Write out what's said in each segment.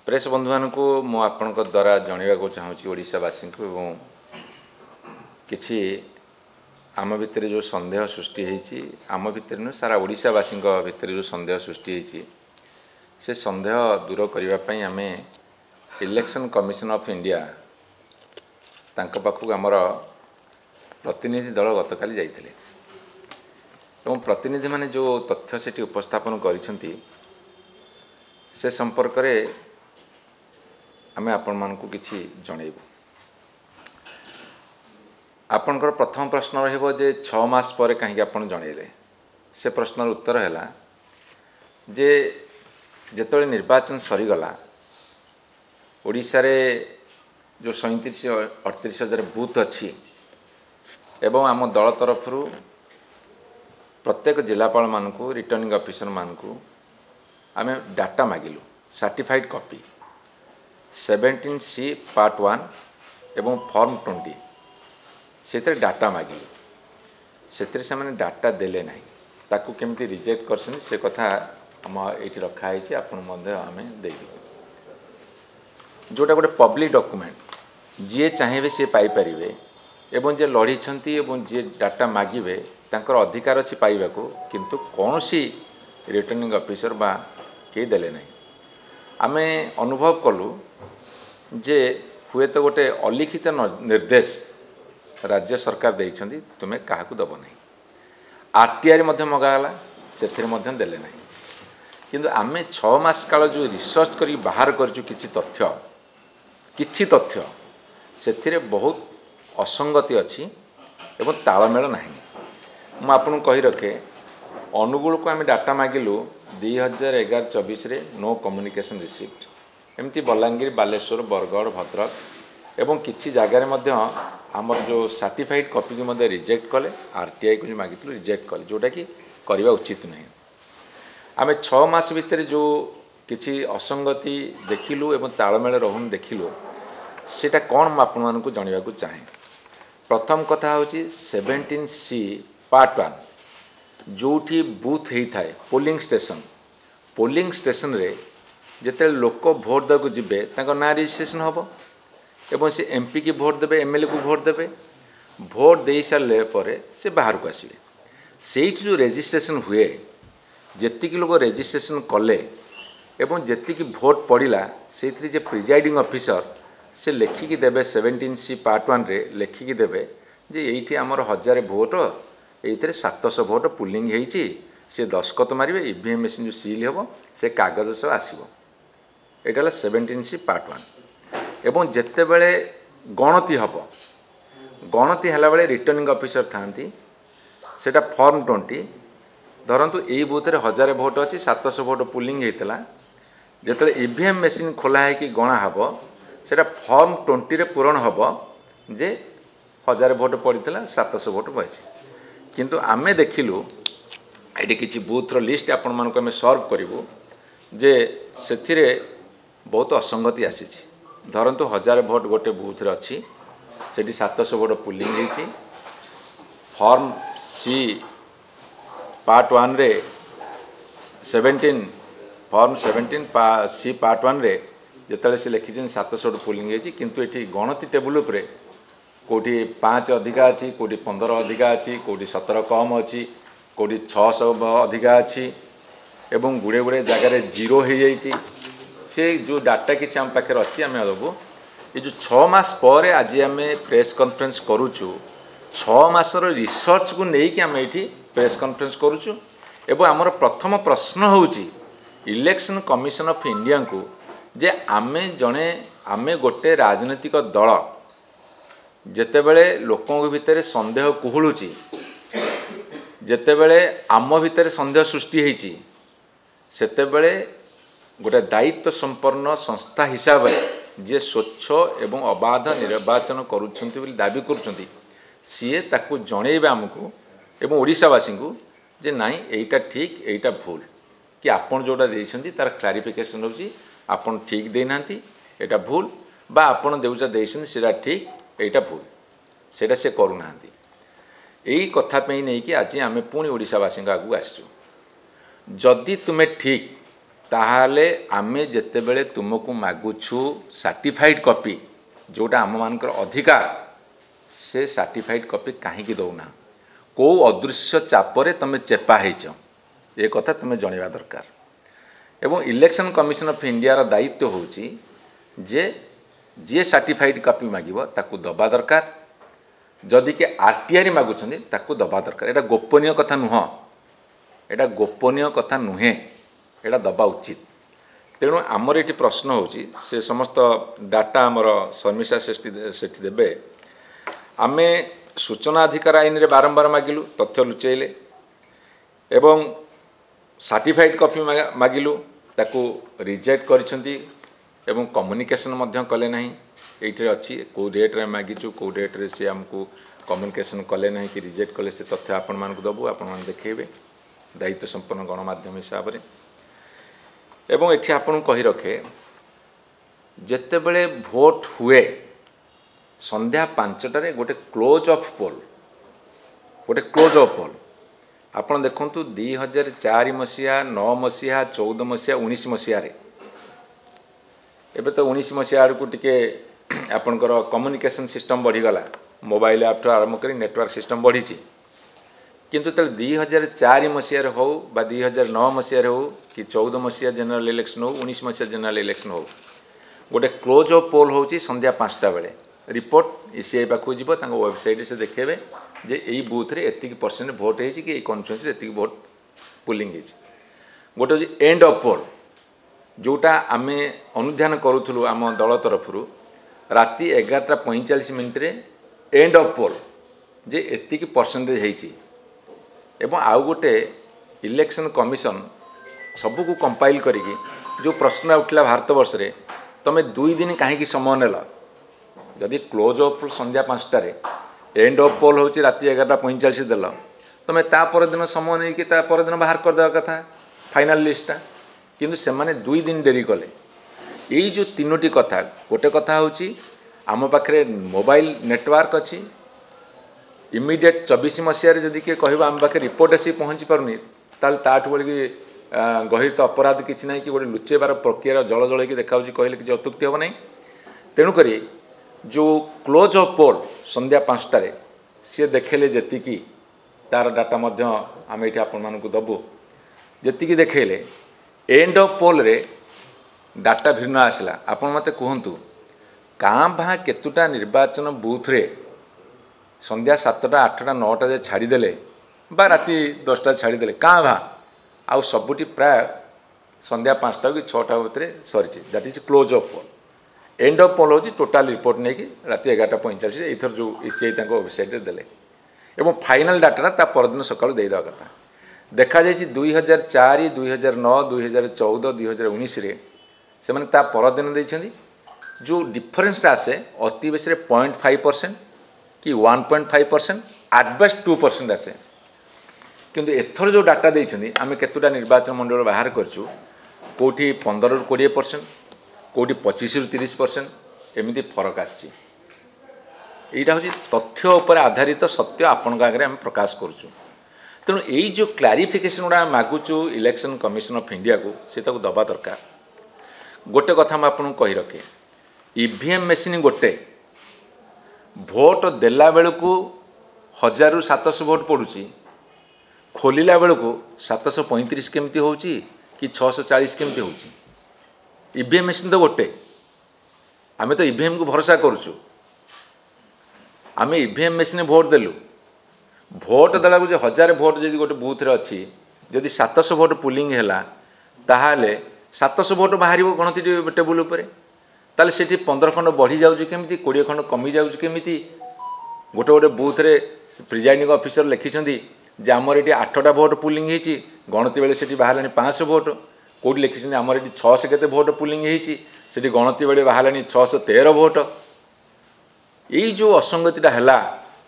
Press बंधु मानू मु आपण द्वारा जनवाक चाहूँगी ओडिशावासी को एवं किछि आम भितर जो संदेह सृष्टि होती आम भितर नुह सारा ओडिशावासी भितर जो संदेह सृष्टि होती से संदेह दूर करने आम इलेक्शन कमिशन ऑफ इंडिया तांको पाखु आमर प्रतिनिधि दल गतकाली जाइथिले एवं प्रतिनिधि माने जो तथ्य सेठी उपस्थापन करिसेंती से संपर्क रे आमे आपण मानकु किछि जणैबु। आपणकर प्रथम प्रश्न रहिबो जे 6 मास पर कहीं आपण जणैले से प्रश्नर उत्तर हैला जे जेतळे निर्वाचन सरीगला ओडिशा रे जो 37-38 हजार बूथ अच्छी एवं आम दल तरफ प्रत्येक जिलापाल मानकु रिटर्निंग ऑफिसर मानकु आमे डाटा मागिलु सर्टिफाइड कॉपी 17C पार्ट 1 एवं फॉर्म 20 से डाटा मागिलु से माने डाटा देले नहीं ताकू केमती रिजेक्ट करछन से कथा हम एठी रखा है आपन मध्ये आमे देबी जोटा गोटे पब्लिक डॉक्यूमेंट जी चाहिए सी पाइपर एवं जे लड़ी एवं जी डाटा मागिबे तांकर अधिकार अच्छी पाइबाकू किंतु कौन सी रिटर्निंग ऑफिसर बा के देले नहीं आमे अनुभव कलु जे हुए तो गोटे अलिखित निर्देश राज्य सरकार देइछंती तुमे काहाकू दब नहीं आरटीआई मध्य मगाला सेथिर मध्य देले नहीं किंतु आमे 6 मास काल जो रिसर्च करी बाहर करजु किछि तथ्य सेथिरे बहुत असंगति अच्छी एवं तालमेल नहीं मु आपन कहि रखे अनुगुल को आम डाटा मागिलु 2011-24 रे नो कम्युनिकेशन रिसीव्ड एमती बलांगीर बालेश्वर बरगढ़ भद्रक एवं किछि जगार मध्य आमर जो सर्टिफाइड कॉपी की मध्य रिजेक्ट कले आरटीआई को जो मागितलु रिजेक्ट कले जोटा कि करबा उचित नहीं आम 6 मास भितर जो किछि असंगति देखिलु एवं तालमेल रहुन देखिलु सेटा कौन मु आपन मानकु जणिबाकू चाहे। प्रथम कथा होची 17C पार्ट 1 जोठी बूथ ही थाए पोलिंग स्टेशन रे जेते लोक भोट देको जिबे तांको ना रजिस्ट्रेशन होबो एवं से एमपी की भोट देबे एमएलए को भोट देबे भोट दे सारे पर से बाहर को आसबे सेठी जो रजिस्ट्रेशन हुए जेतिक लोग रजिस्ट्रेशन कले एवं जेतिक भोट पड़िला से जे प्रिजाइडिंग ऑफिसर से लेखिकी देबे 17C पार्ट 1 रे लेखिकी देबे जे एठी हमर 1000 भोट एइथरे 700 भोट पुलिंग हेइची से दस्खत मारिबे ईवीएम मशीन जो सील हेबो से कागज सब आसीबो एटाला 17C पार्ट 1 एवं जेते बेले गणति हबो गणति हला बेले रिटर्निंग ऑफिसर थांती सेटा फॉर्म 20 धरंतु एई बूथ रे 1000 भोट अछि 700 भोट पुलिंग हेइतला जेते ईवीएम मशीन खोला है कि गणा हबो सेटा फॉर्म 20 रे पूरण हबो जे 1000 भोट पड़ीला 700 भोट बसी किंतु आमे देखिलु एटी किछि बूथ रो लिस्ट आपण मानको आमे सर्व करिवो जे सेथिरे बहुत असंगति आसीछि धरंतु 1000 भोट गोटे बूथ रे अछि सेठी 700 भोट पुलिंग हेछि फॉर्म C पार्ट 1 रे 17 फॉर्म 17C पार्ट 1 रे जेतले से लिखिछन 700 पुलिंग हेछि किंतु एठी गणति टेबुल उपरे कोठी 5 अधिका अछि कोठी 15 अधिका अछि कोठी 17 कम अछि कोठी 600 अधिका अछि एवं गुड़े गुड़े जगार जीरो हो जाइछि से जो डाटा किछि हम पाखे अछि आमे दबु ये जो 6 मास पर आज आमे प्रेस कॉन्फ्रेंस करूछु 6 मासर रिसर्च को नहीं कि आमे एठी प्रेस कॉन्फ्रेंस करूछु एवं हमर प्रथम प्रश्न होउछि इलेक्शन कमिशन ऑफ इंडिया को जे आमे गोटे राजनीतिक दल जेतेबेले लोकों भितर संदेह कुहुलुची जेतेबेले आम भितर संदेह सृष्टि होईची सेतेबेले गोटे दायित्व संपन्न संस्था हिसाब से जे स्वच्छ एवं अबाध निर्वाचन करुछंती बोली दाबी करुछंती सीए ताकू जणेबे आमको एवं ओडिशावासी को जे नाई एटा ठीक एटा भूल कि आपन जोटा देइछंती तार क्लारिफिकेशन होची आपन ठीक देनांती एटा भूल बा आपन देउचा देइछंती सेटा ठीक एटा भूल सेटा से करूनांती एई कथा पे नहीं कि आज आमे पुणी ओडिशावासी आगू आसचु जदि तुमे ठीक ताहाले आमे जेतेबेले तुमको मागुछु सर्टिफाइड कॉपी जोटा आम मानकर अधिकार से सर्टिफाइड कॉपी कहीं दौना कौ अदृश्य चापरे तुम चेपा होच ये कथा तुम जनवा दरकार एवं इलेक्शन कमिशन ऑफ इंडिया रा दायित्व होची जे जी सर्टिफाइड कॉपी मागिबो ताकू दबा दरकार जदि के आरटीआई मागुछन्ती ताकू दबा दरकार एटा गोपनीय कथा नुह एटा गोपनीय कथा नुहे एटा दबा उचित तेणु आमर ये प्रश्न होची से समस्त डाटा आमर शर्मिष्ठा सेठी देबे आमे सूचना अधिकार आईन रे बारंबार मागिलु तथ्य लुचेले एवं सर्टिफाइड कॉपी मागिलु ताकू रिजेक्ट करिसंती एवं कम्युनिकेशन मध्य कले नहीं ये अच्छी कौ डेट रे मागिचु कौ डेट रे से आमको कम्युनिकेशन कले नहीं कि रिजेक्ट कले से तथ्य आपण मान दबु आपण मान देखेबे दायित्व संपन्न गणमाध्यम हिसाब रे एवं एठी आपण कहि रखे जेते बेले भोट हुए संध्या 5टारे गोटे क्लोज ऑफ पोल आपण देखंतु 2004 मसीहा 9 मसीहा 14 मसीहा 19 मसीहा रे एबे तो 19 मसीहा को टिके आपनकर कम्युनिकेशन सिस्टम बढ़ीगला मोबाइल ऐप आरंभ कर नेटवर्क सिस्टम बढ़ी किंतु तले 2004 मसीह हो बा 2009 मसीह हो कि 14 मसीहा जनरल इलेक्शन हो 19 मसीहा जनरल इलेक्शन हो गोटे क्लोज ऑफ पोल होची संध्या 5टा बेले रिपोर्ट ईसीआई पाखु जीव वेबसाइट से देखेबे जे एई बूथ रे एतिक परसेंट भोट हेची कि एई कॉन्स्टिट्यूएंसी रे एतिक भोट पुलिंग हेची गोटे होची एंड ऑफ पोल जोटा आमे अनुध्यान करूथलु आम दल तरफरु राति 11:45 रे एंड ऑफ पोल जे एतिक परसेंटेज हेची एवं आउ गोटे इलेक्शन कमिशन सबको कंपाइल करिकी जो प्रश्न उठला भारत वर्ष रे तमे 2 दिन कहीं समय नेला जदि क्लोज ऑफ संध्या 5टारे एंड ऑफ पोल होची राति 11:45 देल तमे ता पर दिन समय नहीं कि ता पर दिन बाहर कर देवा कथा फाइनल लिस्टा किंतु से माने 2 दिन डेरी कले यही जो 3टी कथा गोटे कथा होची आम पाखे मोबाइल नेटवर्क अच्छी इमिडिएट 24 मसीह जदि किए कह आम पाखे रिपोर्ट आसी पहुँची पारुनी ताठू बोलिकी गहिर तो अपराध किसी ना कि गोटे लुचेबार प्रक्रिया जल जल देखा कहले कि अत्युक्ति हम ना तेणुक जो क्लोज ऑफ पोल संध्या 5टारे सी देखेले जी तार डाटा आम ये आपण मानक दबु जी देखेले एंड ऑफ पोल रे डाटा भिन्न आसला आपण मते कहतु काँ भाँ केतुटा निर्वाचन बूथ रे संध्या 7टा 8टा 9टा छाड़ीदे बा राति 10टा छाड़ीदे काँ भाँ आउ सबुटी प्राय संध्या 5टा कि 6टा भितर सरी that is close of poll end of poll होची टोटाल रिपोर्ट नहीं कि राति 11:45 एथर जो ईसीआई वेबसाइट देले एवं फाइनल डाटा ता परदिन सकाळु देई दवा कथा देखा जाइए 2004 2009 2014 2019 रे से माने ता परदिन देइछन्ती जो डिफरेंस आसे अति बेसी 0.5% कि 1.5% एट बेस्ट 2% आसे किंतु एथर जो डाटा देइछन्ती आमे केतुटा निर्वाचन मंडल बाहर करछु कोठी 15 ରୁ 20% कोठी 25 ରୁ 30% एमिति फरक आछि एटा होची तथ्य उपर आधारित सत्य आपन आगे आम प्रकाश करूछु तेणु यही जो क्लारिफिकेशन गुड़ा मागुचु इलेक्शन कमिशन ऑफ इंडिया को से दबा दरकार गोटे कथा मैं आपको कही रखे ईवीएम मेसीन गोटे भोट देला बेलू 1000 ରୁ 700 भोट पड़ुची खोलिला बेलू 735 केमती होची कि 640 केमती होची ईवीएम मेसीन तो गोटे आमे तो ईवीएम को भरोसा करूछु आमे ईवीएम मेसीन भोट देलु भोट देला जो 1000 भोट जदि गोटे बूथ रे अच्छी जदि 700 भोट पुलिंग हैला ताहाले 700 भोट बाहर गणति टेबुल उपरे ताले सेठी 15 खंड बढ़ी जाउची केमिति 20 खंड कमी जाउची केमिति गोटे गोटे बूथ रे प्रिजाइडिंग ऑफिसर लिखिछन्ती जे हमर एटी 8टा भोट पुलिंग हेची गणति बेले सेठी बाहरलानी 500 भोट कोडी लिखिछन्ती हमर एटी 600 केते भोट पुलिंग हेची सेठी गणति बेले बाहरलानी 613 भोट यही जो असंगतिटा हैला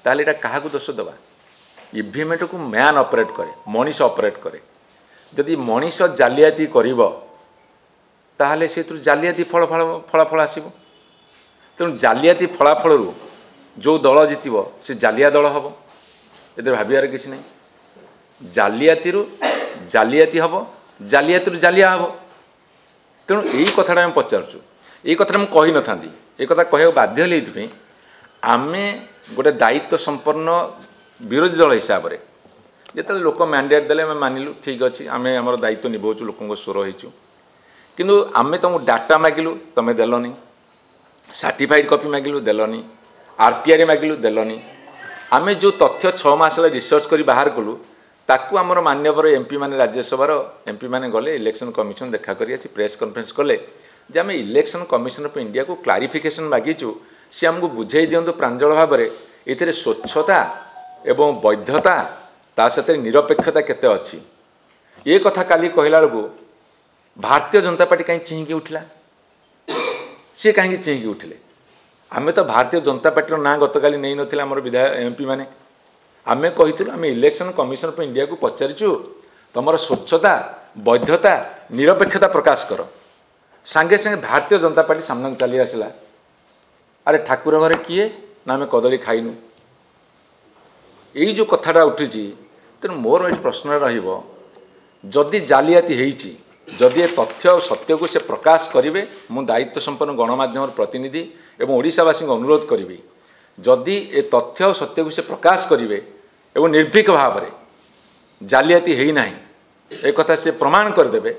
ताले एटा काहाकू दोष दबा ईवीएम को मैन ऑपरेट करे मनीष ऑपरेट करे जदि मनीष जालियाती करिवो ताहले से जालियाती फलाफल आसब तेणु जालियाती फलाफल जो दल जितब से जालिया दल हम ए भाबार किसी ना जालियाती जालियाती हम जालियाती जालिया हम तेणु यही कथाटा आम पचारूँ ये कथा मुझे कही न था ये कथा कह बाध्य ये आम गोटे दायित्व संपन्न विरोधी दल हिसाब से जिते लोक मैंडेट देले आम मानिलु ठीक अच्छे आम आम दायित्व निभाऊँ लोक स्वर होइचु किंतु आम तुमको डाटा मागिलु तुम देलनी सर्टिफाइड कॉपी मागिलु देलनी आरटीआई मागिलु देलनी आम जो तथ्य 6 मास रिसर्च कर बाहर कलु ताकू आमर मान्यवर एमपी माने राज्यसभार एमपी माने गले इलेक्शन कमिशन देखा करी आसी प्रेस कॉन्फ्रेंस कले जे आम इलेक्शन कमिशन ऑफ इंडिया को क्लारिफिकेशन मागिचु सी आमको बुझे दिंतु प्रांजल भाव में ये स्वच्छता एवं वैधता ता सहित निरपेक्षता केते अच्छी ये कथा काली कहला बेलू भारतीय जनता पार्टी कहीं चिंकी उठला सी कहीं चिंकी उठिले आम तो भारतीय जनता पार्टी ना गतकाली नहीं नथिला आमर विधायक एमपी माने आम कही आम इलेक्शन कमिशन ऑफ इंडिया को पचारिचु तुम स्वच्छता वैधता निरपेक्षता प्रकाश कर सांगे सांगे भारतीय जनता पार्टी सामना चली आसला अरे ठाकुर घरे किए ना आम कदली खाइनु यही जो कथाटा उठी तेणु मोर ये प्रश्न रदी जालियाती होती जदि ये तथ्य और सत्य को से प्रकाश करेंगे मु दायित्व संपन्न गणमाध्यम प्रतिनिधि एवं ओडिशावासी को अनुरोध करी जदि ये तथ्य और सत्य को से प्रकाश करेंगे एवं निर्भीक भाव में जालियाती है एक कथा से प्रमाण करदे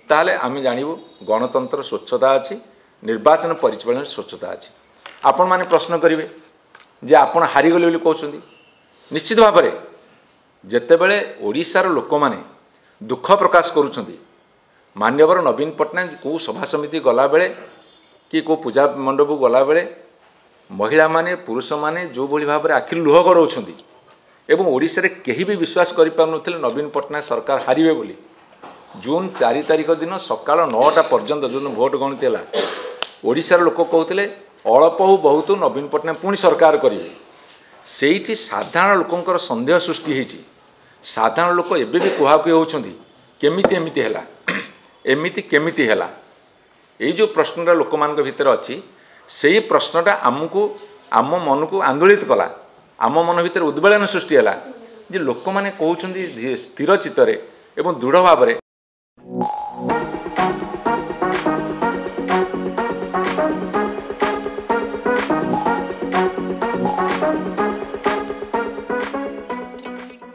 ताहले आम जानू गणतंत्र स्वच्छता अच्छी निर्वाचन परिचालन स्वच्छता अच्छी आपण मैंने प्रश्न करेंगे जे आपण हारीगले बोली कहते निश्चित भाव में जेतेबेले ओडिशार लोक माने दुख प्रकाश करुछंती मान्यवर नवीन पट्टनायक को सभा समिति गला बेले कि को पूजा मंडप गला बेले महिला माने पुरुष माने जो भली भाव में आखिर लुह गड़ाउछंती एवं ओडिशा रे केही भी विश्वास करि पारुनथिले नवीन पट्टनायक सरकार हारिबे बोली जून 4 तारिख दिन सकाळ 9टा पर्यंत जो भोट गणति है ओडिशार लोक कहते अल्प हो बहुत नवीन पट्टनायक पुणी सरकार करेंगे से साधारण लोकंर सन्देह सृष्टि होती साधारण लोक एबे भी कुहाकुही होती केमिति एमिति हैला एमिति केमिति हैला ये जो प्रश्नटा लोक मान भीतर अच्छी से प्रश्नटा आमको आम मन को आंदोलित कला आम मन भीतर उद्वेलन सृष्टि है जे लोक मैंने कहते स्थिर चित्तरे एवं दृढ़ भाव में